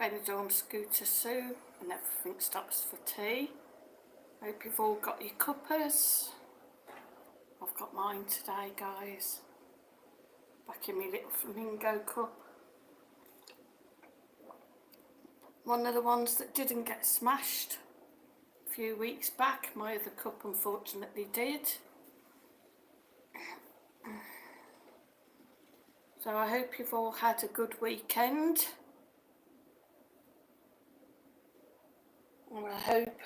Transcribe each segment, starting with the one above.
Benidorm scooter Sue, and everything stops for tea. Hope you've all got your cuppers. I've got mine today, guys. Back in my little flamingo cup. One of the ones that didn't get smashed a few weeks back. My other cup unfortunately did. So I hope you've all had a good weekend. And I hope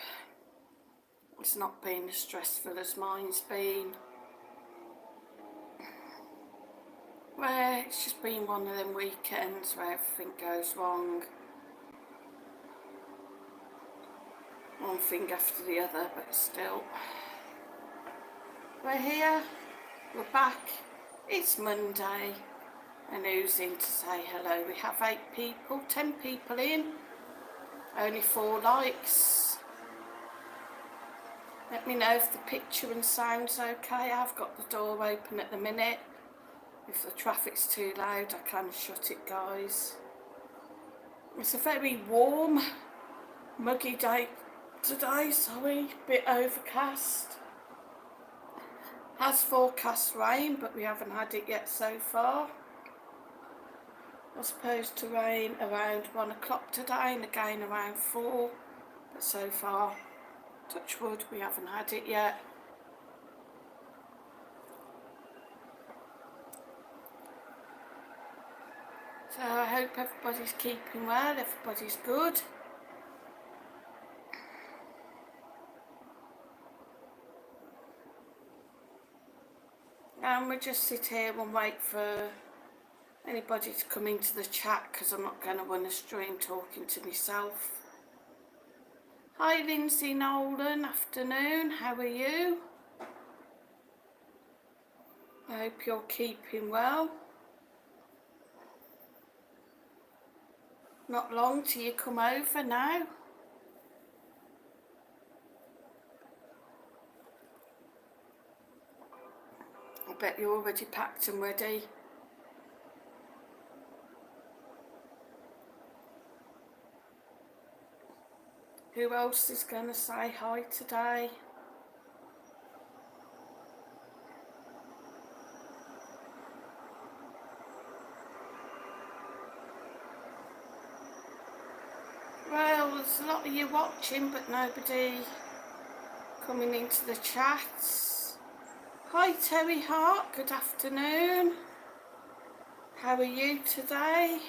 it's not been as stressful as mine's been. Well, it's just been one of them weekends where everything goes wrong. One thing after the other, but still. We're here, we're back, it's Monday, and who's in to say hello? We have 8 people, 10 people in, only 4 likes. Let me know if the picture and sound's okay. I've got the door open at the minute. If the traffic's too loud, I can shut it, guys. It's a very warm, muggy day today, sorry, bit overcast. Has forecast rain, but we haven't had it yet so far. Was supposed to rain around 1 o'clock today and again around 4, but so far, touch wood, we haven't had it yet. So I hope everybody's keeping well, everybody's good. And we'll just sit here and wait for anybody to come into the chat, because I'm not going to run a stream talking to myself. Hi Lindsay Nolan, afternoon, how are you? I hope you're keeping well. Not long till you come over now. I bet you're already packed and ready. Who else is going to say hi today? Well, there's a lot of you watching, but nobody coming into the chats. Hi Terry Hart, good afternoon. How are you today?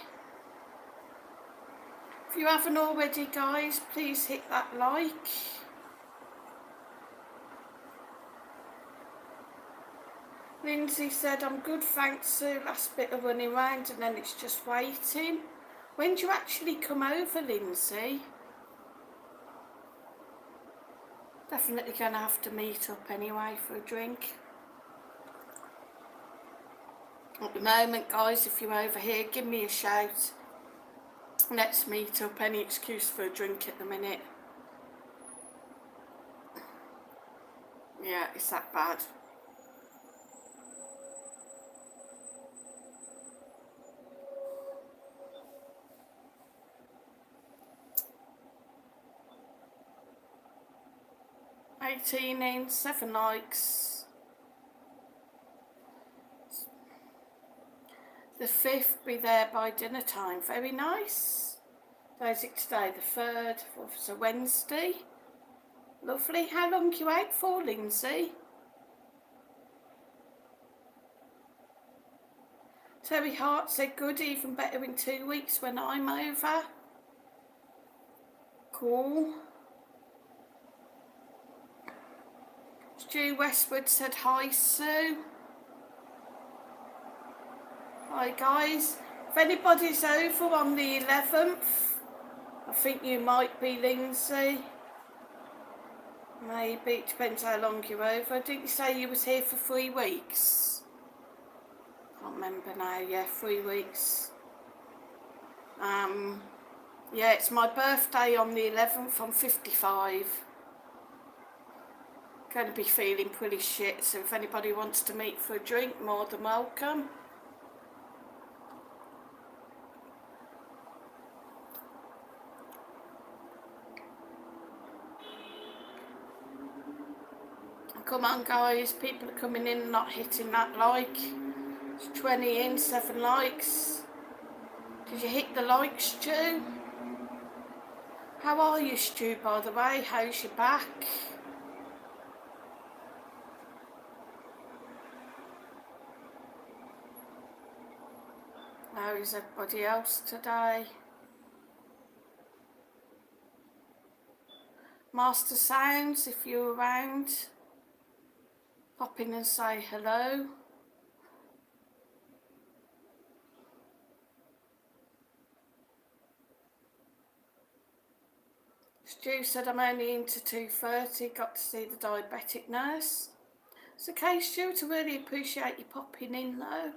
If you haven't already, guys, please hit that like. Lindsay said, I'm good, thanks Sue. Last bit of running around and then it's just waiting. When do you actually come over, Lindsay? Definitely going to have to meet up anyway for a drink. At the moment, guys, if you're over here, give me a shout. Let's meet up. Any excuse for a drink at the minute. Yeah, it's that bad. $18 in, 7 likes. The 5th be there by dinner time. Very nice. Is it today? The 3rd, 4th, so Wednesday. Lovely. How long are you out for, Lindsay? Terry Hart said good, even better in 2 weeks when I'm over. Cool. Stu Westwood said hi, Sue. Hi guys. If anybody's over on the 11th, I think you might be, Lindsay. Maybe, it depends how long you're over. Didn't you say you was here for 3 weeks? Can't remember now, yeah, 3 weeks. Yeah, it's my birthday on the 11th, I'm 55. Going to be feeling pretty shit, so if anybody wants to meet for a drink, more than welcome. Come on guys, people are coming in and not hitting that like. It's 20 in, 7 likes. Did you hit the like, Stu? How are you, Stu, by the way? How's your back? How is everybody else today? Master Sounds, if you're around, pop in and say hello. Stu said I'm only into 2:30, got to see the diabetic nurse. It's okay, Stu, I really appreciate you popping in though.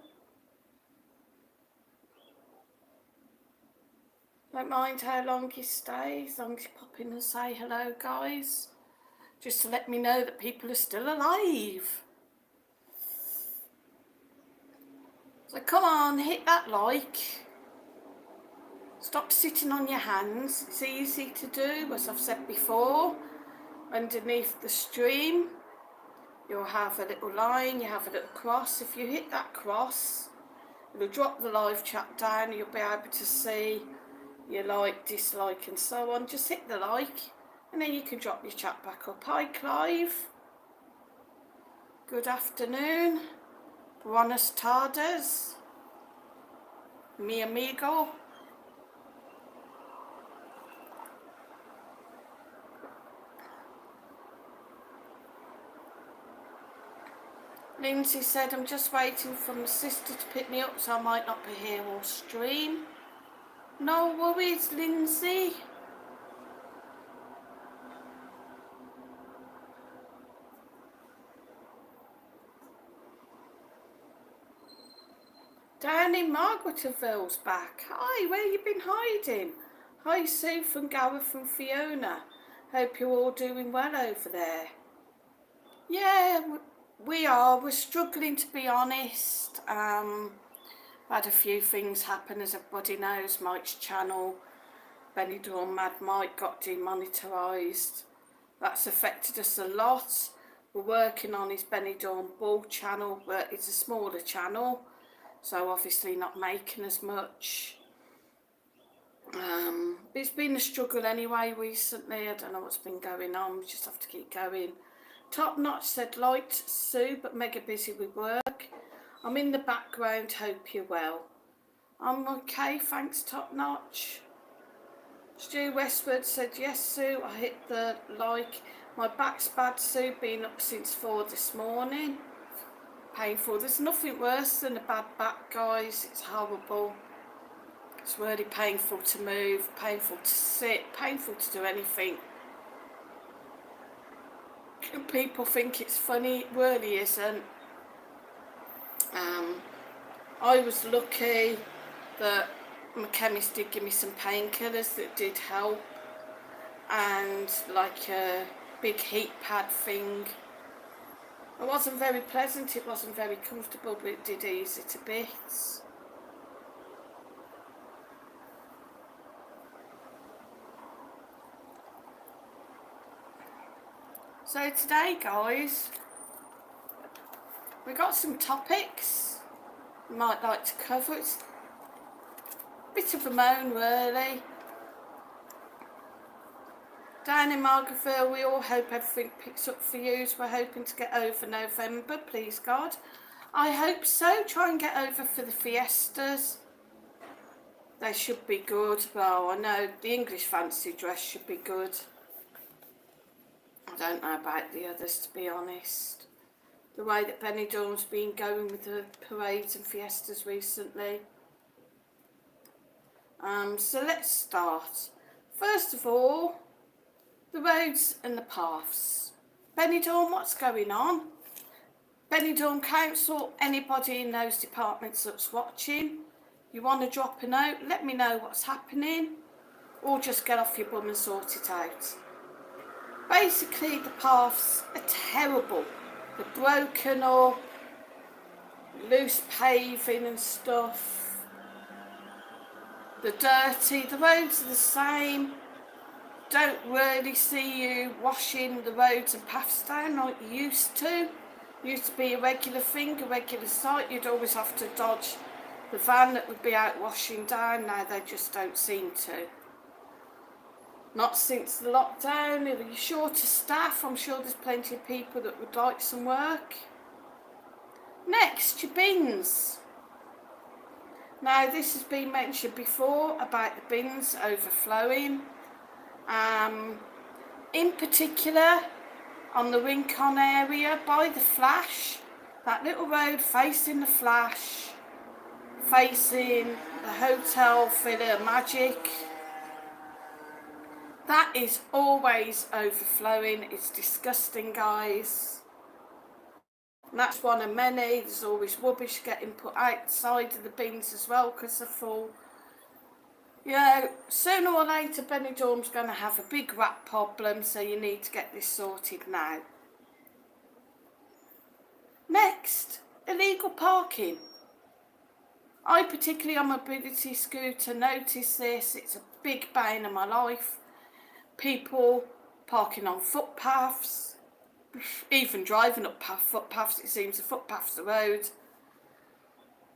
Don't mind how long you stay, as long as you pop in and say hello, guys. Just to let me know that people are still alive. So come on, hit that like. Stop sitting on your hands. It's easy to do, as I've said before. Underneath the stream, you'll have a little line, you have a little cross. If you hit that cross, it'll drop the live chat down. You'll be able to see your like, dislike and so on. Just hit the like and then you can drop your chat back up. Hi Clive. Good afternoon. Buenas tardes. Mi amigo. Lindsay said, I'm just waiting for my sister to pick me up, so I might not be here or stream. No worries, Lindsay. Danny Margaretville's back. Hi, where you been hiding? Hi, Sue from Gareth and Fiona. Hope you're all doing well over there. Yeah, we are. We're struggling, to be honest. Had a few things happen, as everybody knows. Mike's channel, Benidorm Mad Mike, got demonetized. That's affected us a lot. We're working on his Benidorm Bull channel, but it's a smaller channel, so obviously not making as much. It's been a struggle anyway recently. I don't know what's been going on. We just have to keep going. Top Notch said, liked Sue, but mega busy with work. I'm in the background, hope you're well. I'm okay, thanks Top Notch. Stu Westwood said, yes Sue, I hit the like. My back's bad, Sue, been up since 4 this morning. Painful. There's nothing worse than a bad back, guys. It's horrible. It's really painful to move, painful to sit, painful to do anything. People think it's funny, it really isn't. I was lucky that my chemist did give me some painkillers that did help, and like a big heat pad thing. It wasn't very pleasant, it wasn't very comfortable, but it did ease it a bit. So today, guys, we got some topics we might like to cover. It's a bit of a moan, really. Down in Margaretville, we all hope everything picks up for you. So we're hoping to get over November, please God. I hope so. Try and get over for the fiestas. They should be good. Well, I know the English fancy dress should be good. I don't know about the others, to be honest. The way that Benidorm's been going with the parades and fiestas recently. So let's start. First of all, the roads and the paths. Benidorm, what's going on? Benidorm Council, anybody in those departments that's watching, you want to drop a note, let me know what's happening, or just get off your bum and sort it out. Basically, the paths are terrible. They're broken up, loose paving and stuff. They're dirty, the roads are the same. don't really see you washing the roads and paths down like you used to. Used to be a regular thing, a regular sight. You'd always have to dodge the van that would be out washing down. Now they just don't seem to. Not since the lockdown. Are you short of staff? I'm sure there's plenty of people that would like some work. Next, your bins. Now this has been mentioned before about the bins overflowing. In particular on the Rincon area by the Flash, that little road facing the Flash, facing the Hotel Villa Magic, that is always overflowing. It's disgusting, guys. And that's one of many. There's always rubbish getting put outside of the bins as well because they're full. You know, sooner or later Benidorm's going to have a big rat problem, so you need to get this sorted now. Next, illegal parking. I particularly on my mobility scooter notice this. It's a big bane in my life. People parking on footpaths, even driving up footpaths. It seems the footpath's the road.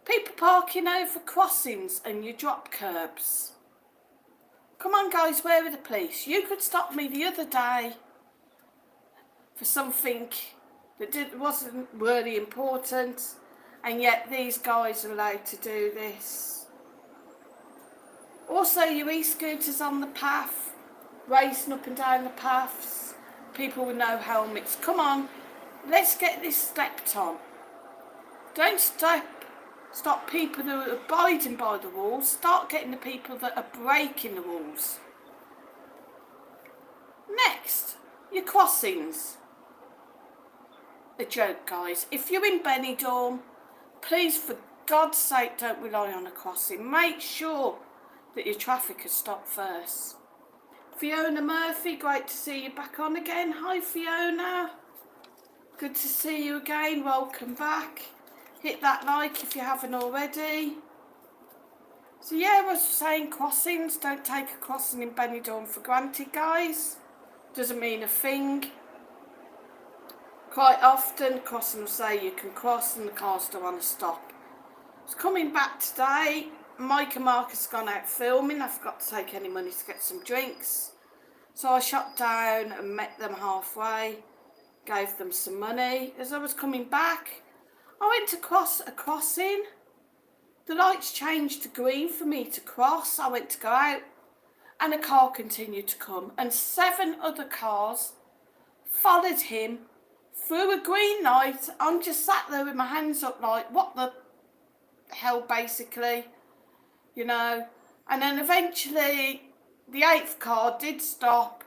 People parking over crossings and your drop curbs. Come on guys, where are the police? You could stop me the other day for something that wasn't really important, and yet these guys are allowed to do this. Also, your e-scooters on the path, racing up and down the paths, people with no helmets. Come on, let's get this stepped on. Don't stop people that are abiding by the rules. Start getting the people that are breaking the rules. Next, your crossings. A joke, guys. If you're in Benidorm, please, for God's sake, don't rely on a crossing. Make sure that your traffic is stopped first. Fiona Murphy, great to see you back on again. Hi, Fiona. Good to see you again. Welcome back. Hit that like if you haven't already. So yeah, I was saying crossings. Don't take a crossing in Benidorm for granted, guys. Doesn't mean a thing. Quite often, crossing will say you can cross and the cars don't want to stop. I was coming back today. Mike and Marcus gone out filming. I forgot to take any money to get some drinks. So I shot down and met them halfway. Gave them some money. As I was coming back, I went to cross a crossing. The lights changed to green for me to cross. I went to go out and a car continued to come, and 7 other cars followed him through a green light. I'm just sat there with my hands up like, what the hell, basically, you know. And then eventually the 8th car did stop,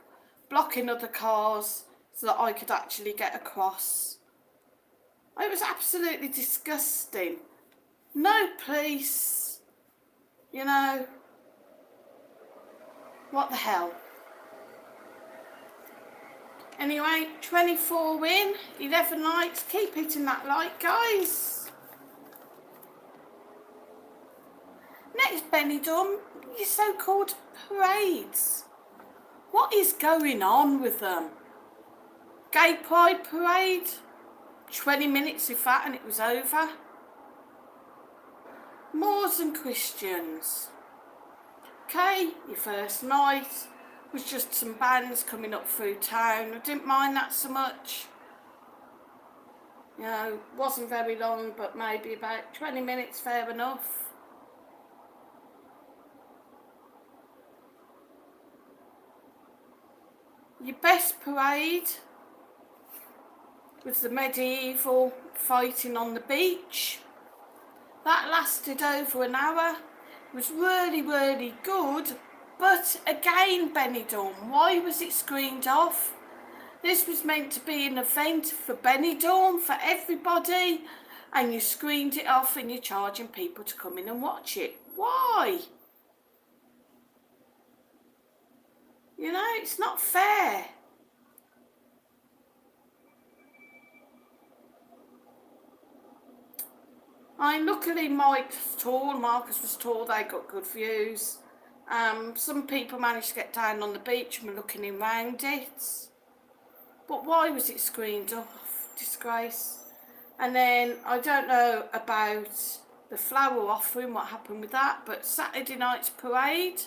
blocking other cars so that I could actually get across. It was absolutely disgusting. No police, you know, what the hell. Anyway, 24 win, 11 likes. Keep hitting that like, guys. Next, Benidorm, your so-called parades. What is going on with them? Gay Pride parade, 20 minutes if that, and it was over. Moors and Christians. Okay, your first night was just some bands coming up through town. I didn't mind that so much. You know, wasn't very long, but maybe about 20 minutes, fair enough. Your best parade was the medieval fighting on the beach. That lasted over an hour. It was really, really good. But again, Benidorm, why was it screened off? This was meant to be an event for Benidorm, for everybody, and you screened it off and you're charging people to come in and watch it. Why? You know, it's not fair. Luckily Mike was tall, Marcus was tall, they got good views. Some people managed to get down on the beach and were looking in round it. But why was it screened off? Disgrace. And then, I don't know about the flower offering, what happened with that, but Saturday night's parade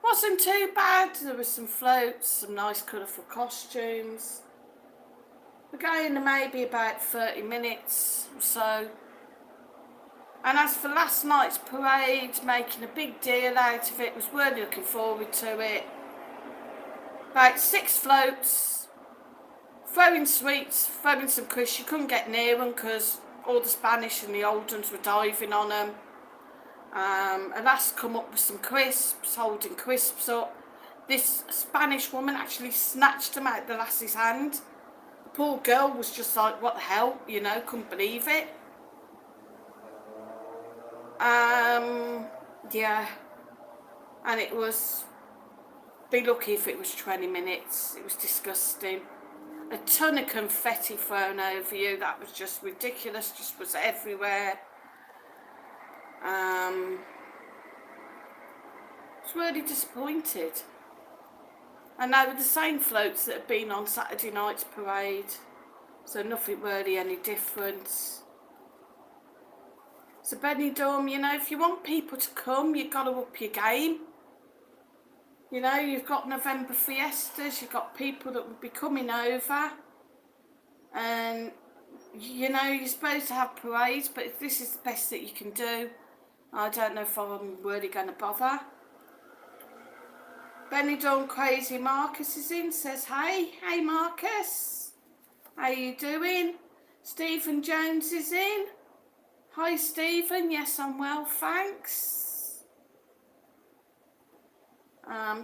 wasn't too bad. There were some floats, some nice colourful costumes. We're going to maybe about 30 minutes or so. And as for last night's parade, making a big deal out of it, was really looking forward to it. About 6 floats, throwing sweets, throwing some crisps. You couldn't get near them because all the Spanish and the old ones were diving on them. A lass come up with some crisps, holding crisps up. This Spanish woman actually snatched them out the lass's hand. The poor girl was just like, what the hell, you know, couldn't believe it. Yeah, and it was, be lucky if it was 20 minutes. It was disgusting. A ton of confetti thrown over you. That was just ridiculous, just was everywhere. I was really disappointed. And they were the same floats that had been on Saturday night's parade, so nothing really any different. So Benidorm, you know, if you want people to come, you've got to up your game. You know, you've got November fiestas, you've got people that will be coming over. And, you know, you're supposed to have parades, but if this is the best that you can do, I don't know if I'm really going to bother. Benidorm Crazy Marcus is in, says hey. Hey Marcus, how you doing? Stephen Jones is in. Hi Stephen, yes I'm well, thanks.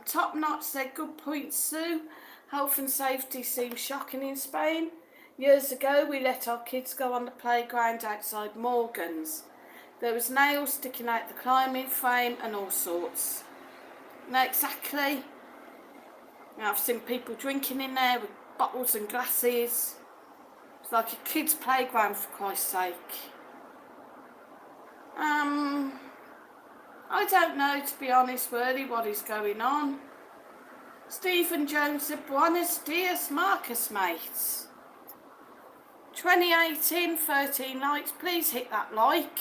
Top Notch said, good point Sue. Health and safety seems shocking in Spain. Years ago we let our kids go on the playground outside Morgan's. There was nails sticking out the climbing frame and all sorts. No, exactly. Now, I've seen people drinking in there with bottles and glasses. It's like a kid's playground, for Christ's sake. I don't know, to be honest, really, what is going on. Stephen Jones said, Buenos dias, Marcus, mates. 2018, 13 likes. Please hit that like.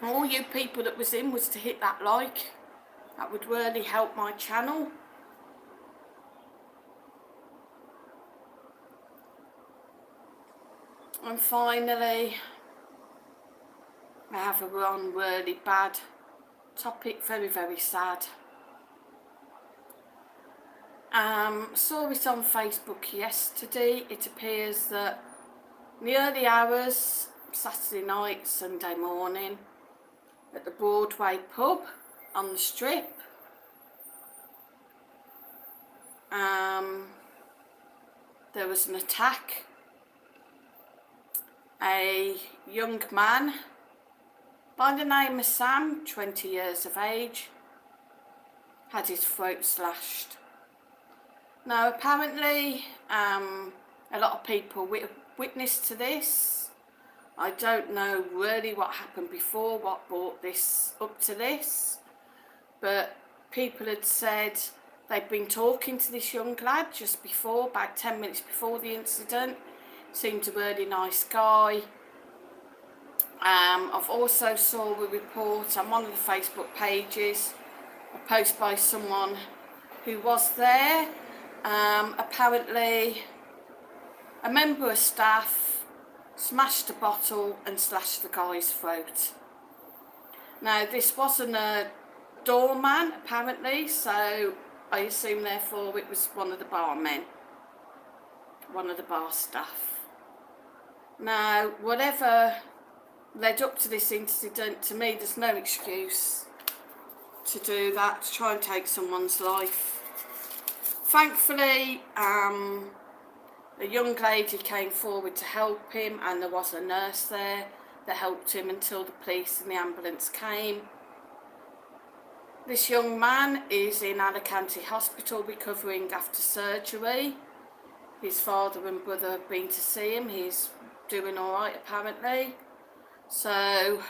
All you people that was in was to hit that like. That would really help my channel. And finally, I have a one really bad topic, very, very sad. Saw it on Facebook yesterday. It appears that in the early hours, Saturday night, Sunday morning, at the Broadway pub on the Strip, there was an attack. A young man by the name of Sam, 20 years of age, had his throat slashed. Now apparently a lot of people witnessed to this. I don't know really what happened before, what brought this up to this, but people had said they'd been talking to this young lad just before, about 10 minutes before the incident. Seemed a really nice guy. I've also saw a report on one of the Facebook pages, a post by someone who was there. Apparently a member of staff smashed a bottle and slashed the guy's throat. Now this wasn't a doorman apparently, so I assume therefore it was one of the barmen, one of the bar staff. Now whatever led up to this incident, to me there's no excuse to do that, to try and take someone's life. Thankfully a young lady came forward to help him, and there was a nurse there that helped him until the police and the ambulance came. This young man is in Alicante Hospital recovering after surgery. His father and brother have been to see him. He's doing alright apparently. So,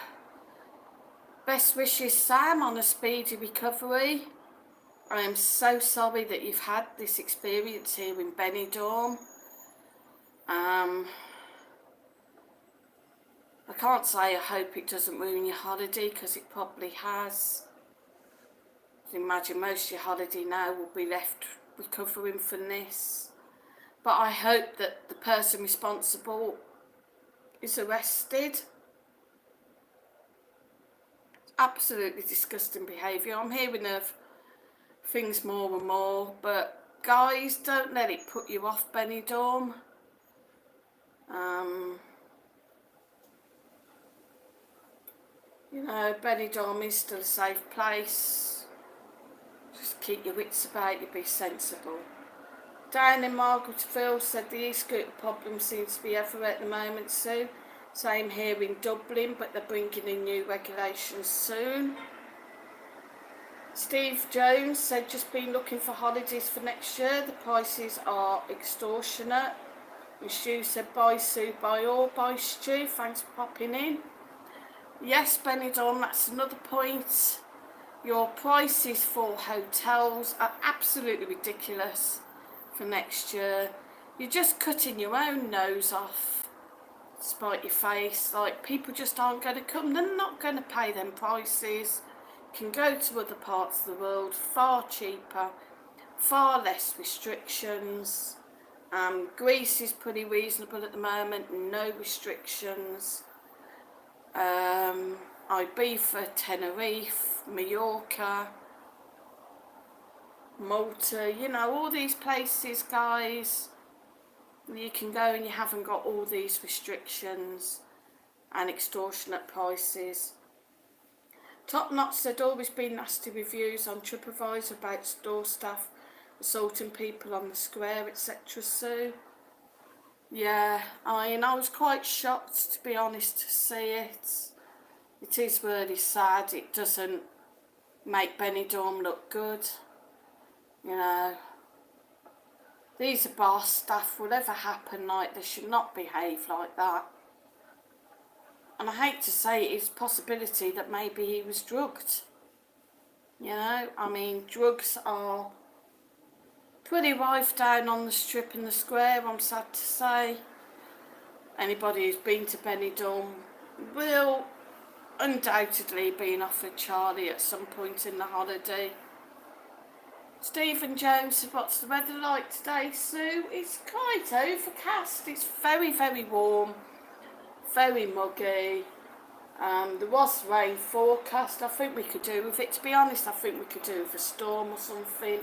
best wishes, Sam, on a speedy recovery. I am so sorry that you've had this experience here in Benidorm. I can't say I hope it doesn't ruin your holiday, because it probably has. I can imagine most of your holiday now will be left recovering from this. But I hope that the person responsible is arrested. Absolutely disgusting behaviour. I'm hearing of things more and more, but guys, don't let it put you off Benidorm. You know, Benidorm is still a safe place. Just keep your wits about you, be sensible. Down in Margaretville said the e-scooter problem seems to be everywhere at the moment, Sue. Same here in Dublin, but they're bringing in new regulations soon. Steve Jones said just been looking for holidays for next year. The prices are extortionate. And Stu said bye Sue, bye all, bye Stu, thanks for popping in. Yes, Benidorm, that's another point. Your prices for hotels are absolutely ridiculous for next year. You're just cutting your own nose off, despite your face. Like, people just aren't going to come. They're not going to pay them prices. Can go to other parts of the world far cheaper, far less restrictions. Greece is pretty reasonable at the moment, no restrictions. Ibiza, Tenerife, Mallorca, Malta, you know, all these places, guys, you can go and you haven't got all these restrictions and extortionate prices. Top Knot said always been nasty reviews on TripAdvisor about store staff assaulting people on the square, etc. So, yeah, I was quite shocked, to be honest, to see it. It is really sad. It doesn't make Benidorm look good. You know, these are bar staff. Whatever happened, like, they should not behave like that. And I hate to say it is a possibility that maybe he was drugged. You know, I mean, drugs are pretty rife down on the Strip and the Square, I'm sad to say. Anybody who's been to Benidorm will undoubtedly be offered Charlie at some point in the holiday. Stephen Jones said, what's the weather like today, Sue? It's quite overcast. It's very, very warm, very muggy. There was rain forecast. I think we could do with it. To be honest, I think we could do with a storm or something,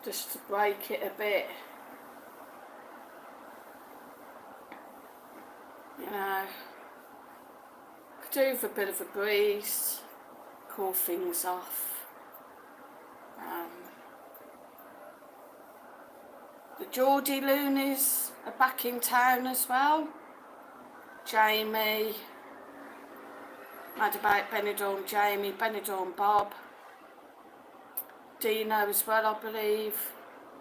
just to break it a bit. You know, could do with a bit of a breeze, cool things off. The Geordie Loonies are back in town as well. Jamie, mad about Benidorm Jamie, Benidorm Bob, Dino as well, I believe.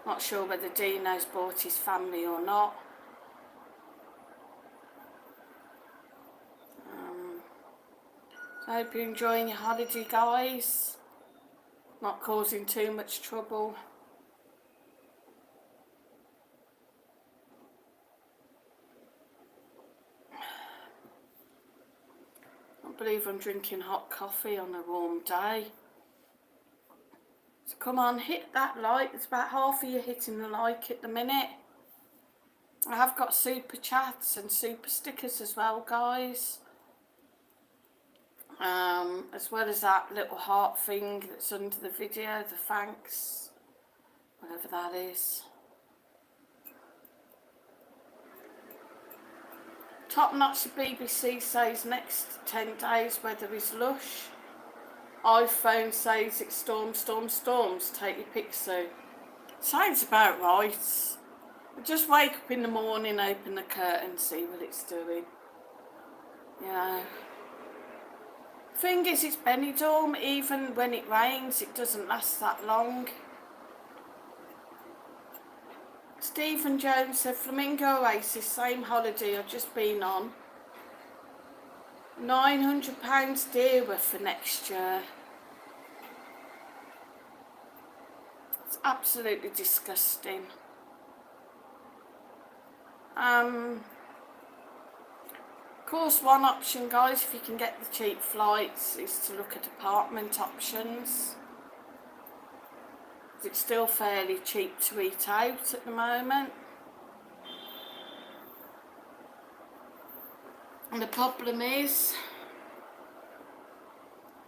Not sure whether Dino's brought his family or not. So I hope you're enjoying your holiday, guys. Not causing too much trouble. I believe I'm drinking hot coffee on a warm day. So come on, hit that like. There's about half of you hitting the like at the minute. I have got super chats and super stickers as well, guys. As well as that little heart thing that's under the video, the thanks, whatever that is. Top Notch BBC says next 10 days weather is lush. iPhone says it's storms. Take your pick, Sue. Sounds about right. Just wake up in the morning, open the curtain, see what it's doing. You know. Thing is, it's Benidorm. Even when it rains, it doesn't last that long. Stephen Jones said, Flamingo Oasis, same holiday I've just been on. £900 dearer for next year. It's absolutely disgusting. Of course, one option, guys, if you can get the cheap flights, is to look at apartment options. It's still fairly cheap to eat out at the moment. And the problem is,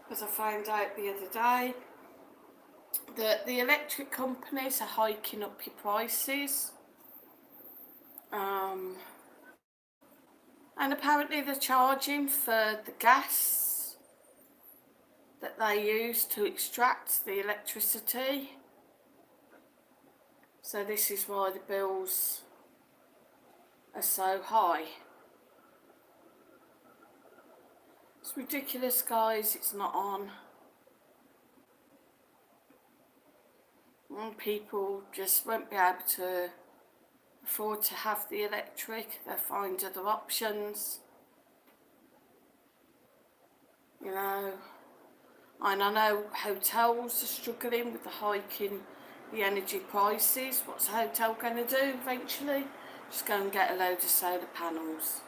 as I found out the other day, that the electric companies are hiking up your prices. And apparently they're charging for the gas that they use to extract the electricity. So this is why the bills are so high. It's ridiculous, guys, it's not on. And people just won't be able to afford to have the electric. They'll find other options. You know, and I know hotels are struggling with the hike in the energy prices. What's a hotel going to do eventually? Just go and get a load of solar panels.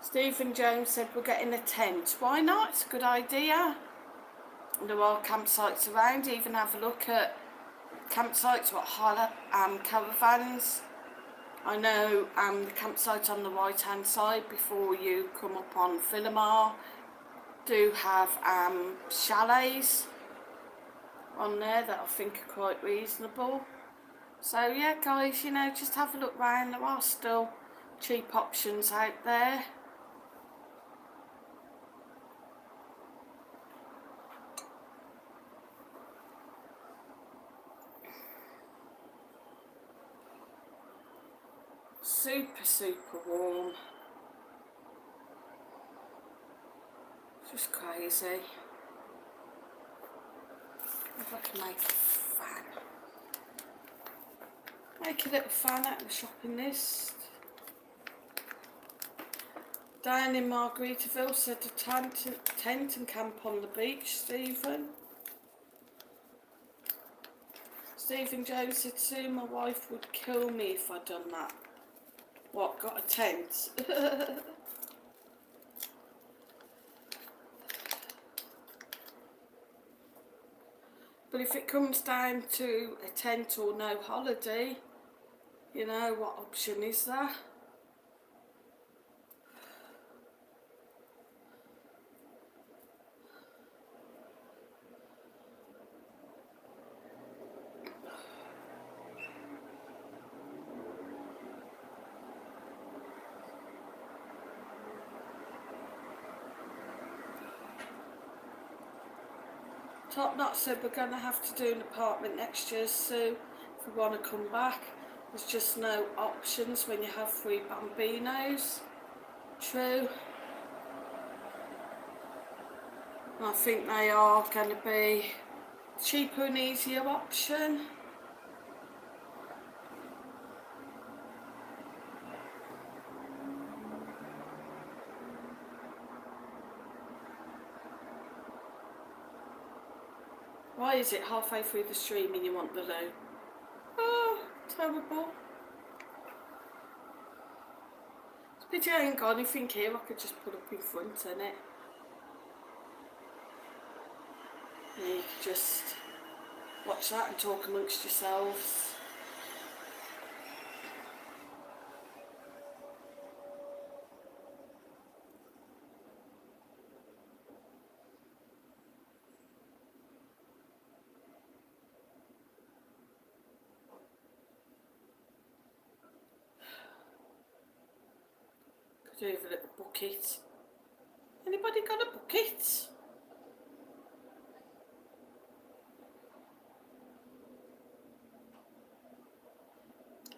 Stephen Jones said, we're getting a tent. Why not? It's a good idea. There are campsites around. Even have a look at campsites, what hire caravans. I know the campsite on the right hand side before you come up on Philomar do have chalets on there that I think are quite reasonable. So yeah, guys, you know, just have a look round. There are still cheap options out there. Super warm. Just crazy. If I can make a fan. Make a little fan out of the shopping list. Down in Margaritaville said to tent and camp on the beach, Stephen. Stephen Jones said soon my wife would kill me if I'd done that. What, got a tent? But if it comes down to a tent or no holiday, you know, what option is there? Top Knot said we're going to have to do an apartment next year, Sue, if we want to come back. There's just no options when you have 3 bambinos. True. I think they are going to be a cheaper and easier option. Why is it halfway through the stream and you want the loo? Oh, terrible. It's a pity I ain't got anything here I could just put up in front, innit? And you could just watch that and talk amongst yourselves. Do with a little bucket. Anybody got a bucket?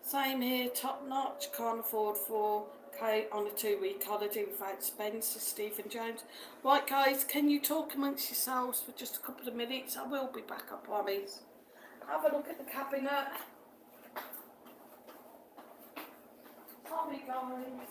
Same here, top notch. Can't afford 4k on a 2-week holiday without expenses, Stephen Jones. Right, guys, can you talk amongst yourselves for just a couple of minutes? I will be back, I promise. Have a look at the cabinet. Sorry guys.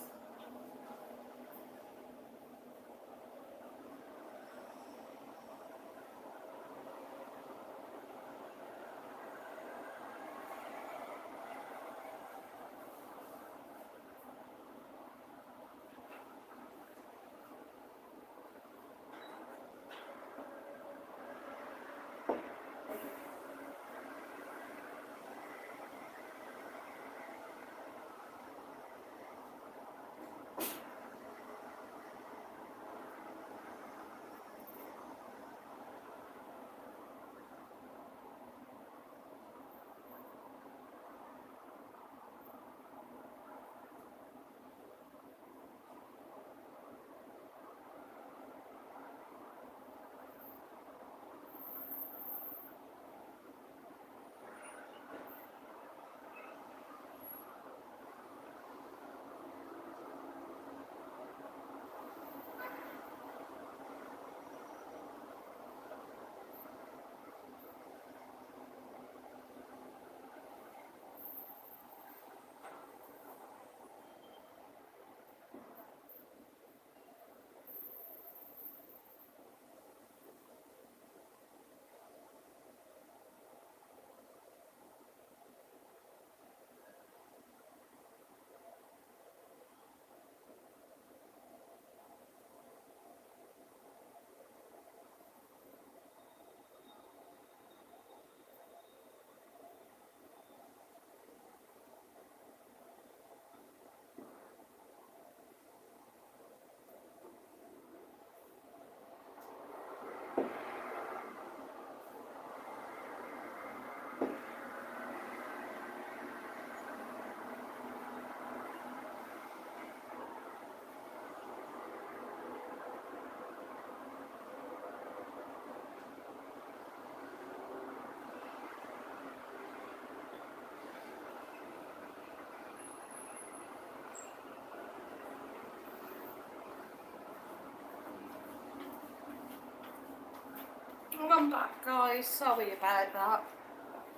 I'm back guys, sorry about that.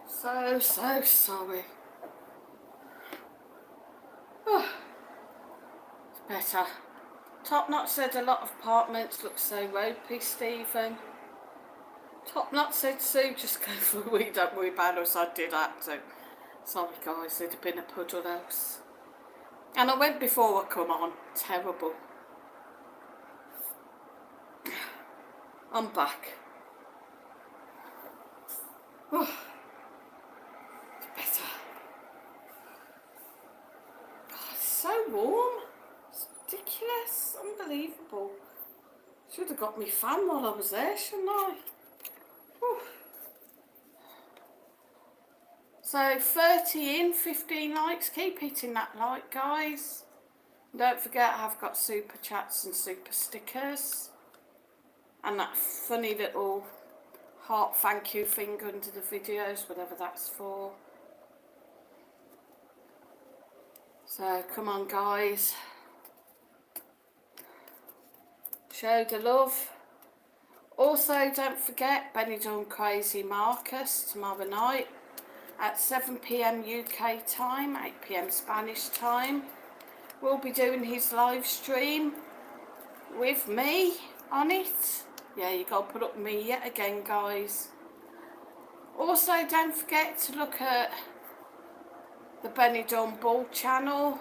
So sorry. It's better. Top Knot said a lot of apartments look so ropey, Stephen. Top Knot said Sue, just go for a wee, don't worry about us, I did that too. Sorry guys, it'd have been a puddle house. And I went before I come on, terrible. I'm back. Oh, it's better. God, it's so warm. It's ridiculous, unbelievable. Should have got me fan while I was there, shouldn't I? Whew. So 30 in, 15 likes. Keep hitting that like, guys. Don't forget I've got super chats and super stickers. And that funny little heart thank you thing under the videos, whatever that's for. So come on guys. Show the love. Also don't forget Benidorm Crazy Marcus tomorrow night at 7 PM UK time, 8 PM Spanish time. We'll be doing his live stream with me on it. Yeah, you got to put up me yet again, guys. Also, don't forget to look at the Benidorm Ball channel.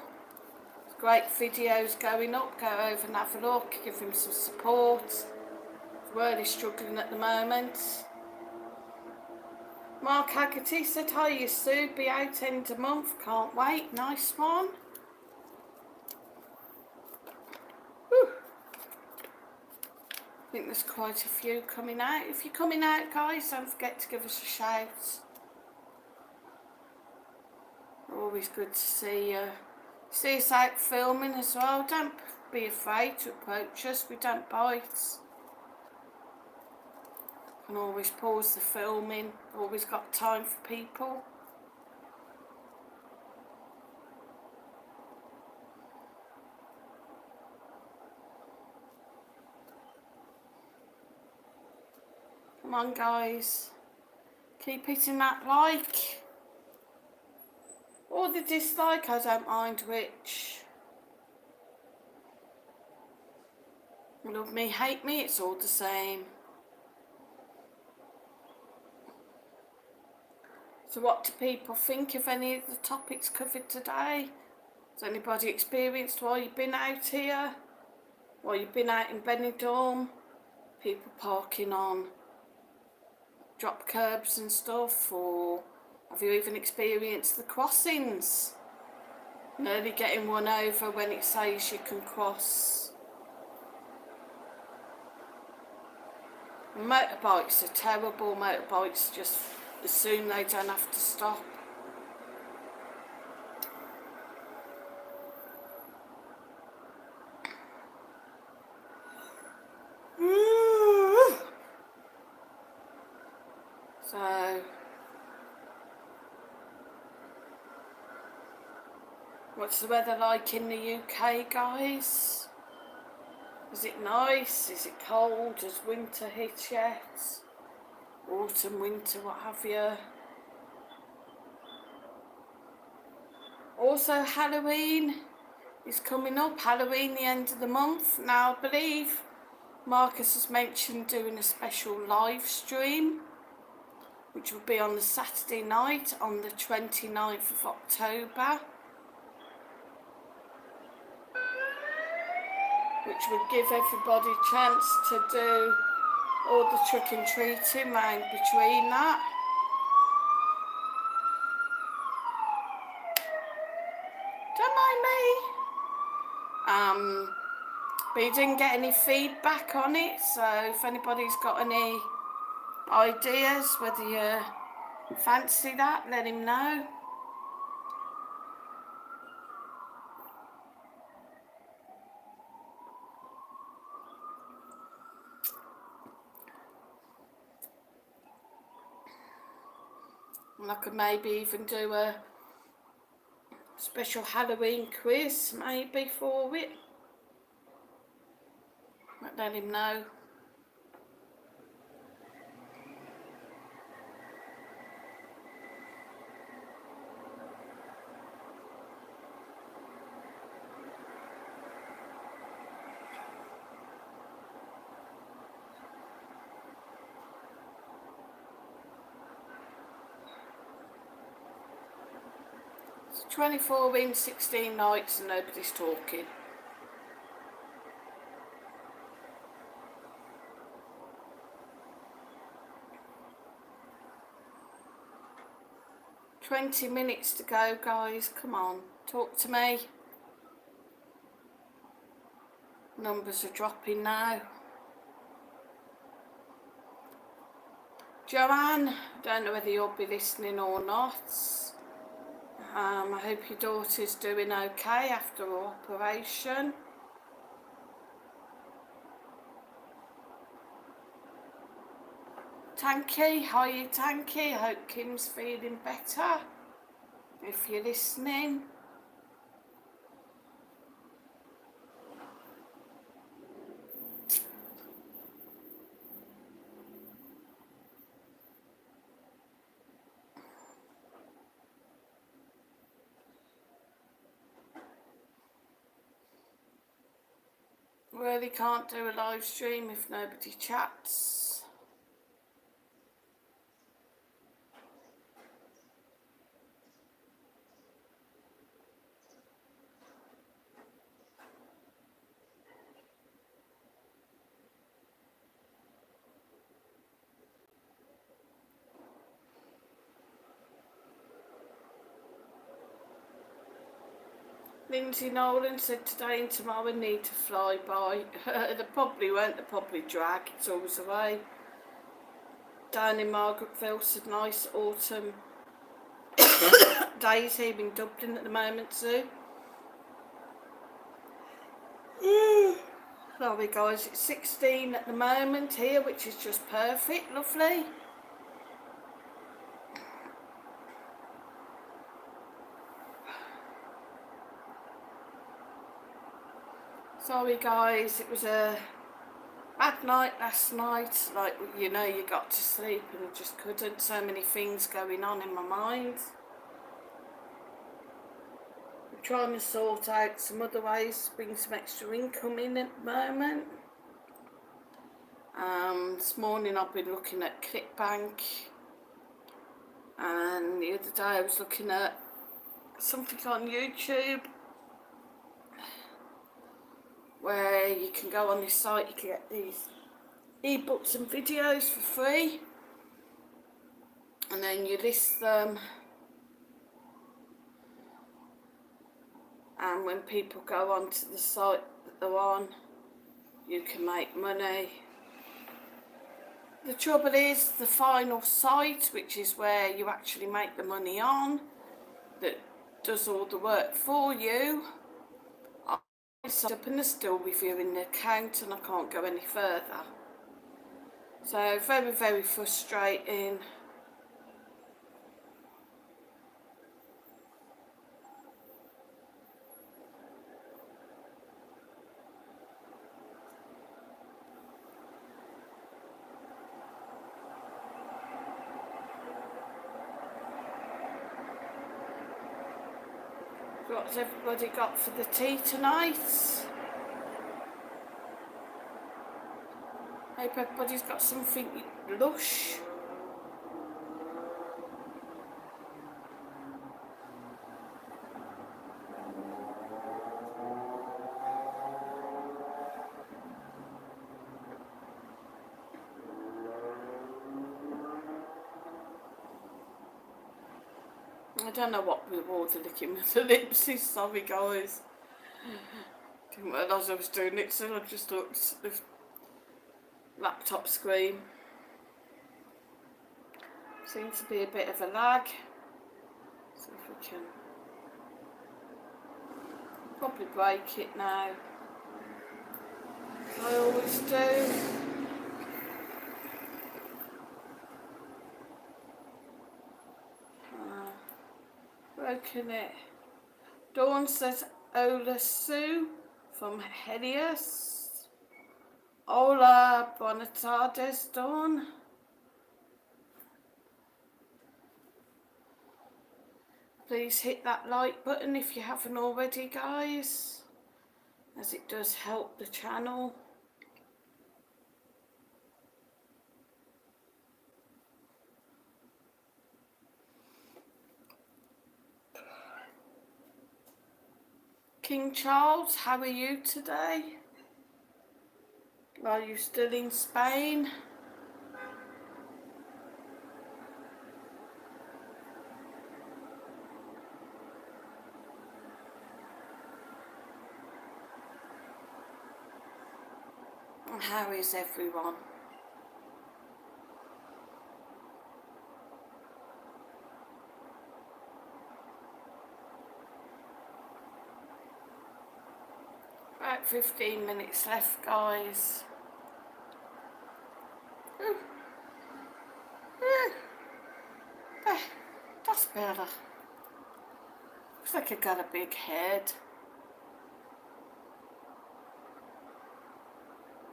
Great videos going up. Go over and have a look. Give him some support. Really struggling at the moment. Mark Haggerty said, hi, you Sue. Be out end of month. Can't wait. Nice one. Whew. I think there's quite a few coming out. If you're coming out, guys, don't forget to give us a shout. Always good to see you. See us out filming as well. Don't be afraid to approach us. We don't bite. Can always pause the filming. Always got time for people. Come on guys, keep hitting that like or the dislike, I don't mind which. Love me, hate me, it's all the same. So what do people think of any of the topics covered today? Has anybody experienced while you've been out here? While you've been out in Benidorm? People parking on drop curbs and stuff? Or have you even experienced the crossings? Nearly getting one over when it says you can cross. Motorbikes are terrible. Motorbikes just assume they don't have to stop. So, what's the weather like in the UK, guys? Is it nice? Is it cold? Has winter hit yet? Autumn, winter, what have you? Also, Halloween is coming up. Halloween, the end of the month. Now, I believe Marcus has mentioned doing a special live stream, which will be on the Saturday night on the 29th of October, which would give everybody a chance to do all the trick and treating round between that. Don't mind me. But he didn't get any feedback on it, so if anybody's got any ideas, whether you fancy that, let him know. And I could maybe even do a special Halloween quiz, maybe, for it. But let him know. It's 24 in, 16 nights and nobody's talking. "20 minutes to go, guys. Come on, talk to me." Numbers are dropping now. Joanne, I don't know whether you'll be listening or not. I hope your daughter's doing okay after her operation. Tanky, hiya Tanky, I hope Kim's feeling better, if you're listening. Really can't do a live stream if nobody chats. Lindsay Nolan said today and tomorrow need to fly by. They probably won't, they probably drag, it's always the way. Down in Margaretville said nice autumn days here in Dublin at the moment too. Sorry guys, it's 16 at the moment here, which is just perfect, lovely. Sorry guys, it was a bad night last night. Like, you know, you got to sleep and you just couldn't. So many things going on in my mind. I'm trying to sort out some other ways to bring some extra income in at the moment. This morning I've been looking at ClickBank, and the other day I was looking at something on YouTube where you can go on this site, you can get these ebooks and videos for free, and then you list them, and when people go onto the site that they're on, you can make money. The trouble is the final site, which is where you actually make the money on, that does all the work for you, I set up and they're still reviewing the account and I can't go any further. So very, very frustrating. What's everybody got for the tea tonight? Hope everybody's got something lush. I don't know what with all the licking with the lips is, sorry guys. Didn't realise I was doing it, so I just looked at the laptop screen. Seems to be a bit of a lag. See if we can probably break it now. I always do. Broken it. Dawn says Ola Sue from Helios. Hola, buenas tardes, Dawn. Please hit that like button if you haven't already, guys, as it does help the channel. King Charles, how are you today? Are you still in Spain? And how is everyone? About 15 minutes left, guys. That's better. Looks like I got a big head.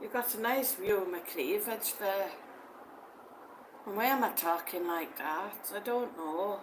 You got a nice view of my cleavage there. And why am I talking like that? I don't know.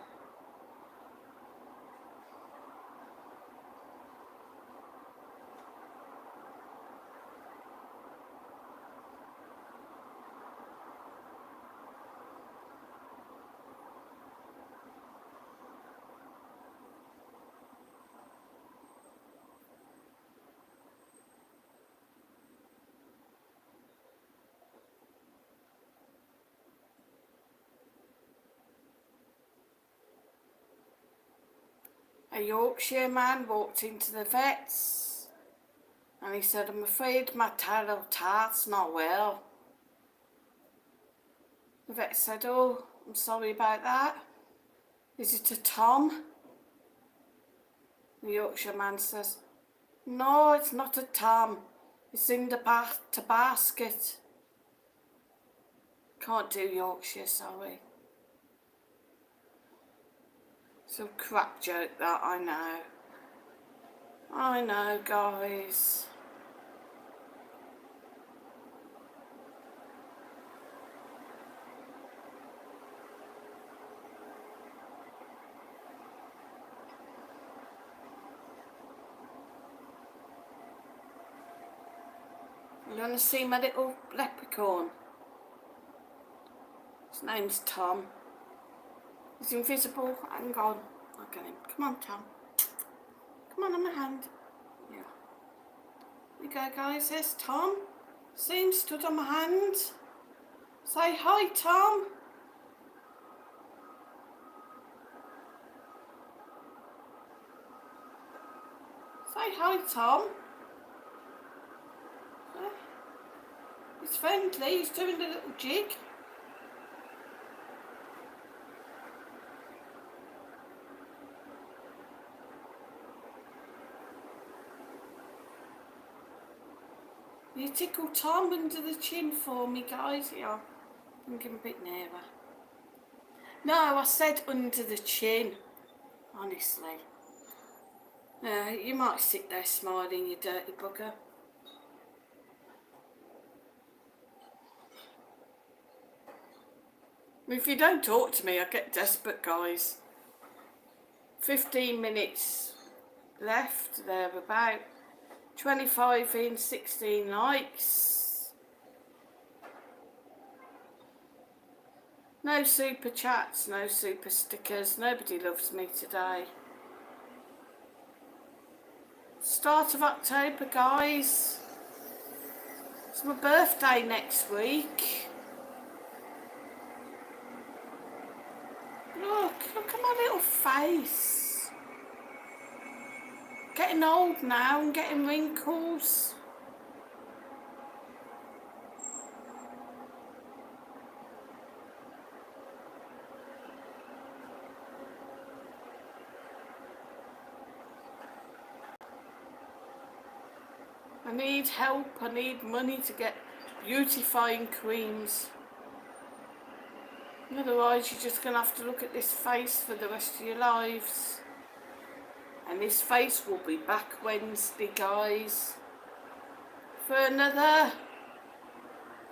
A Yorkshire man walked into the vet's and he said, I'm afraid my tallow tart's not well. The vet said, oh, I'm sorry about that. Is it a Tom? The Yorkshire man says, no, it's not a Tom. It's in the basket. Can't do Yorkshire, sorry. Some crap joke that, I know. I know, guys. You want to see my little leprechaun? His name's Tom. He's invisible. Hang on. I'll get him. Come on, Tom. Come on my hand. Yeah. Here we go, guys. There's Tom. See him stood on my hand? Say hi, Tom. Say hi, Tom. He's friendly. He's doing a little jig. You tickle Tom under the chin for me, guys. Yeah. I'm getting a bit nearer. No, I said under the chin. Honestly. You might sit there smiling, you dirty bugger. If you don't talk to me, I get desperate, guys. 15 minutes left, there about. 25 in, 16 likes. No super chats, no super stickers. Nobody loves me today. Start of October, guys. It's my birthday next week. Look at my little face. Getting old now and getting wrinkles. I need help, I need money to get beautifying creams. Otherwise you're just going to have to look at this face for the rest of your lives. And this face will be back Wednesday, guys. For another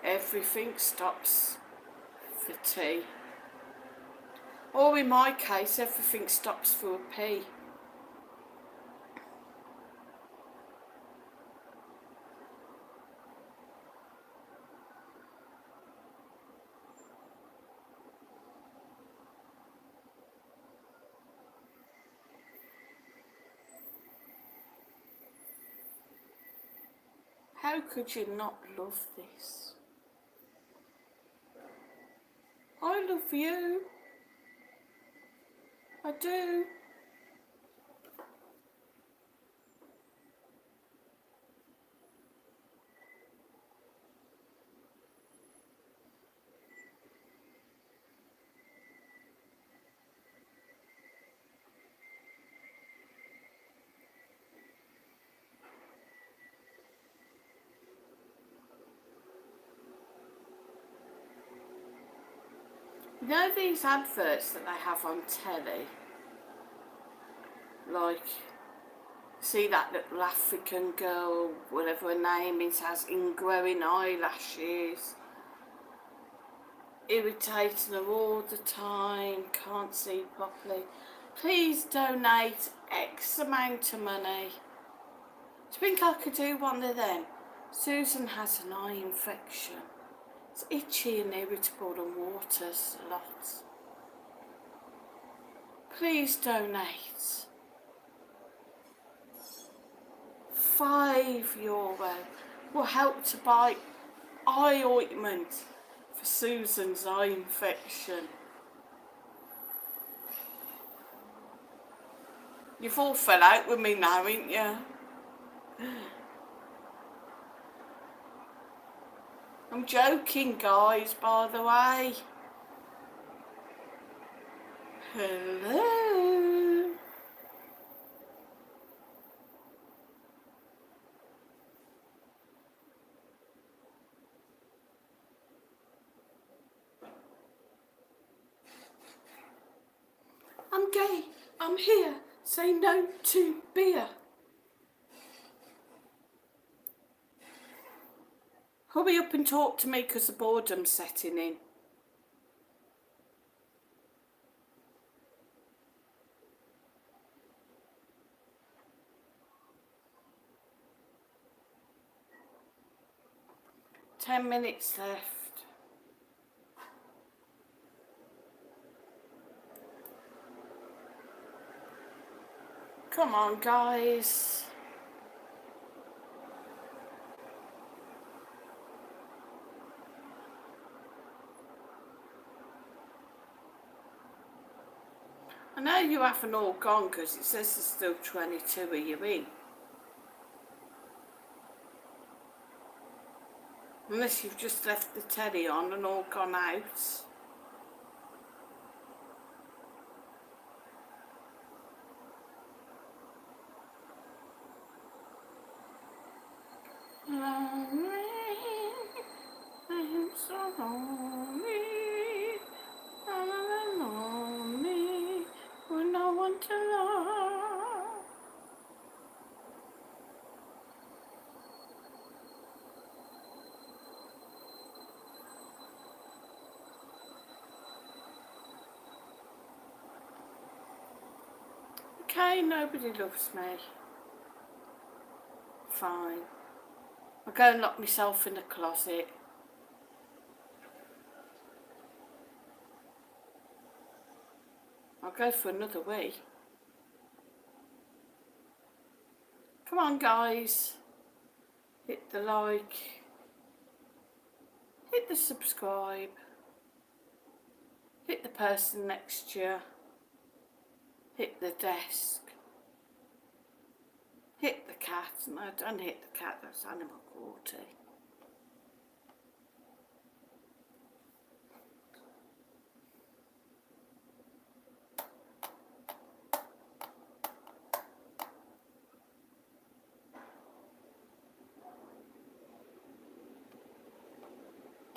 Everything Stops for tea. Or in my case, everything stops for a pee. How could you not love this? I love you. I do. You know these adverts that they have on telly? Like, see that little African girl, whatever her name is, has ingrowing eyelashes, irritating her all the time, can't see properly. Please donate X amount of money. Do you think I could do one of them? Susan has an eye infection. It's itchy and irritable and waters a lot. Please donate. €5 will help to buy eye ointment for Susan's eye infection. You've all fell out with me now, ain't you? I'm joking, guys, by the way. Hello. I'm gay. I'm here. Say no to beer. Hurry up and talk to me because the boredom's setting in. 10 minutes left. Come on, guys. I know you haven't all gone because it says there's still 22 of you in. Unless you've just left the telly on and all gone out. Lonely, I'm so lonely, I'm lonely, with no one to love. Okay, nobody loves me. Fine. I'll go and lock myself in the closet. I'll go for another wee. Come on, guys. Hit the like. Hit the subscribe. Hit the person next to you. Hit the desk. Hit the cat. No, don't hit the cat, that's animal cruelty.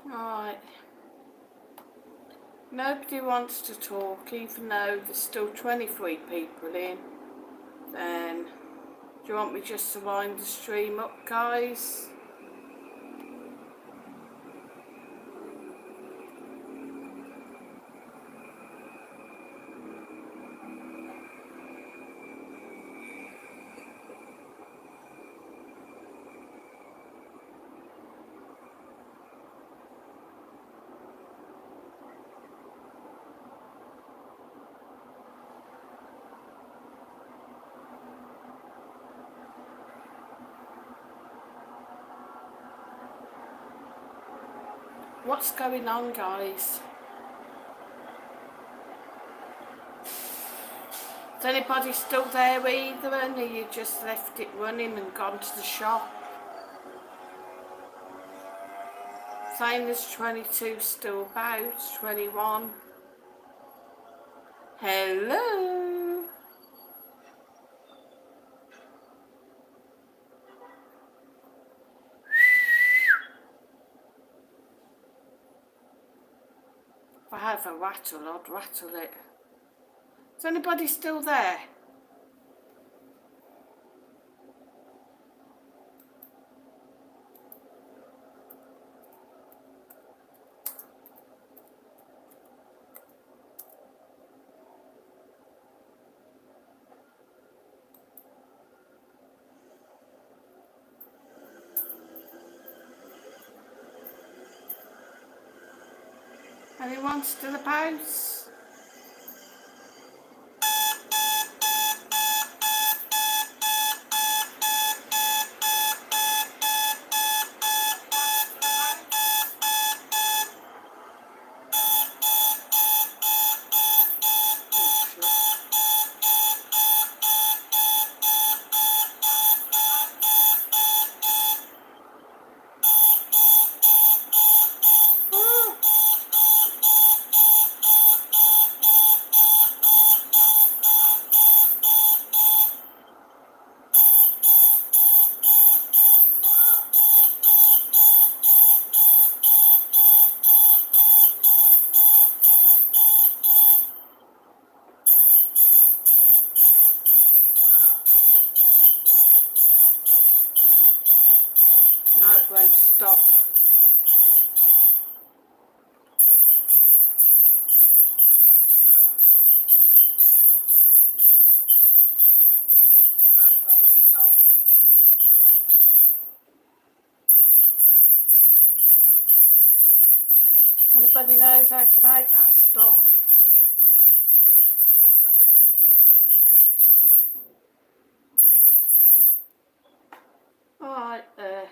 Right. Nobody wants to talk, even though there's still 23 people in. Then, do you want me just to wind the stream up, guys? What's going on, guys? Is anybody still there either, and you just left it running and gone to the shop? Saying there's 22 still about, 21. Hello? If I have a rattle, I'd rattle it. Is anybody still there? Anyone still about? No, it won't stop. Everybody knows how to make that stuff. Alright there.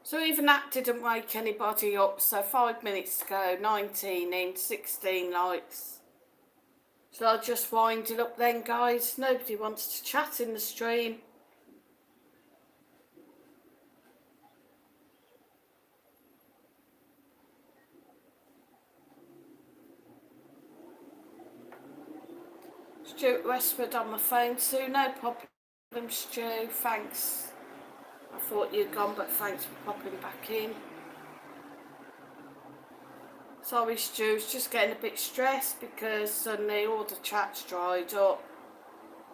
So even that didn't wake anybody up. So 5 minutes to go, 19 in, 16 likes. So I'll just wind it up then, guys. Nobody wants to chat in the stream. Stuart Westwood on my phone too. No problem, Stu. Thanks. I thought you'd gone, but thanks for popping back in. Sorry, Stu's just getting a bit stressed because suddenly all the chat's dried up.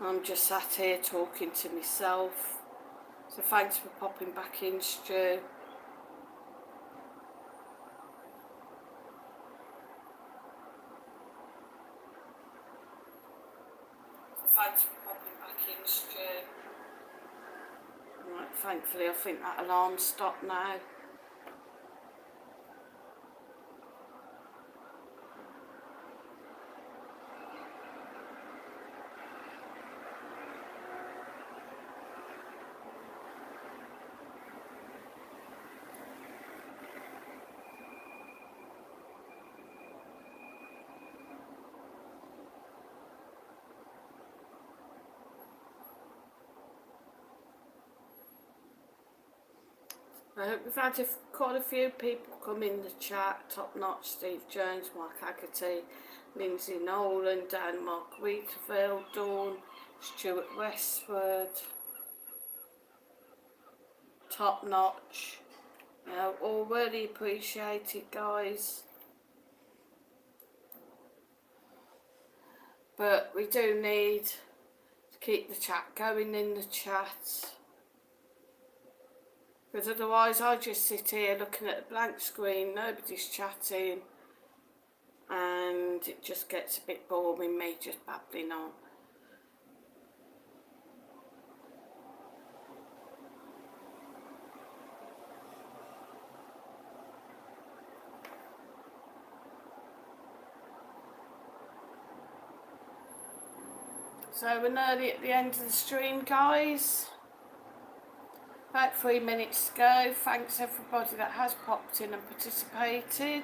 I'm just sat here talking to myself. So thanks for popping back in, Stu. Thanks for popping back in, Stu. Right, thankfully I think that alarm's stopped now. We've had quite a few people come in the chat. Top Notch, Steve Jones, Mark Haggerty, Lindsay Nolan, Dan Mark Wheaterville, Dawn, Stuart Westwood. Top Notch. You know, all really appreciated, guys. But we do need to keep the chat going in the chat. Because otherwise I just sit here looking at a blank screen, nobody's chatting, and it just gets a bit boring, me just babbling on. So we're nearly at the end of the stream, guys. About 3 minutes to go. Thanks everybody that has popped in and participated.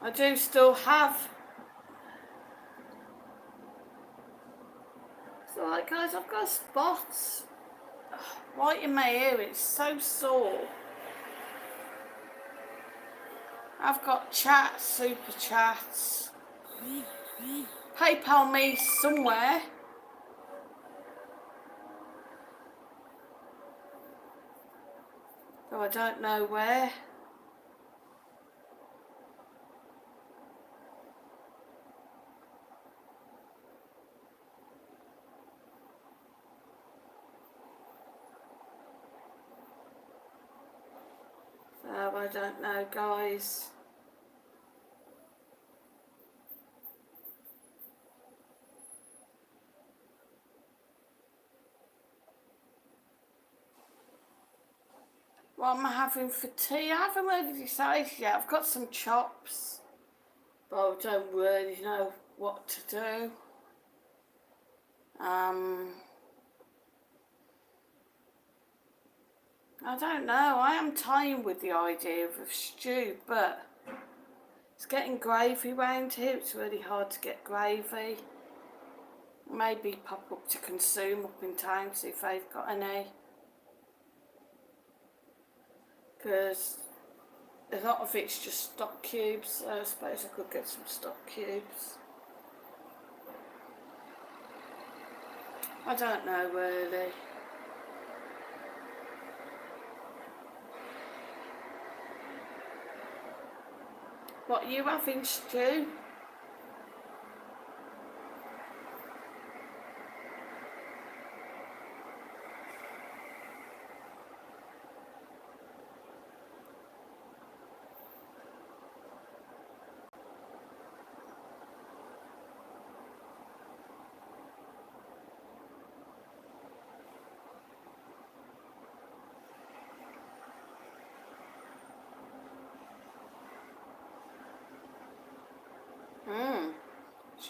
I do still have... So like guys, I've got spots right in my ear. It's so sore. I've got chats, super chats. PayPal me somewhere. Though I don't know where. So I don't know, guys. What am I having for tea? I haven't really decided yet. I've got some chops, but I don't really know what to do. I don't know. I am toying with the idea of a stew, but it's getting gravy round here. It's really hard to get gravy. Maybe pop up to Consume up in town, see if they've got any. Because a lot of it's just stock cubes, so I suppose I could get some stock cubes. I don't know really. What are you having, Stu?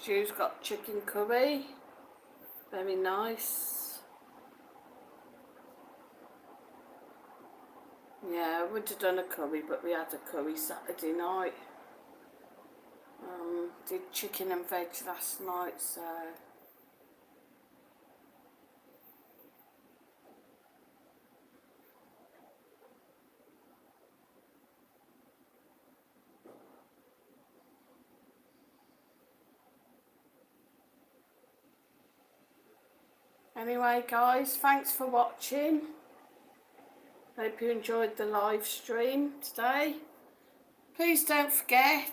Stu's got chicken curry. Very nice. Yeah, I would have done a curry, but we had a curry Saturday night. Did chicken and veg last night, so... Anyway guys, thanks for watching. Hope you enjoyed the live stream today. Please don't forget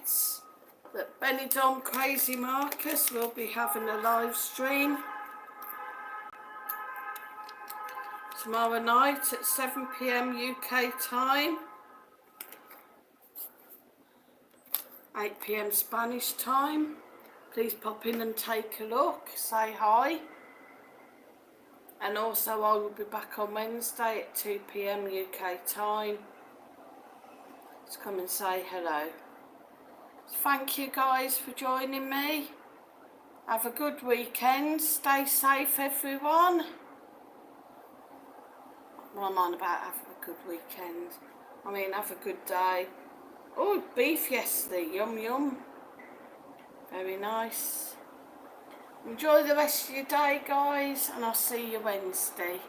that Benidorm Crazy Marcus will be having a live stream tomorrow night at 7 PM UK time, 8 PM Spanish time. Please pop in and take a look, say hi. And also I will be back on Wednesday at 2 PM UK time to come and say hello. Thank you guys for joining me. Have a good weekend. Stay safe everyone. What am I on about having a good weekend? I mean, have a good day. Oh, beef yesterday. Yum yum. Very nice. Enjoy the rest of your day guys, and I'll see you Wednesday.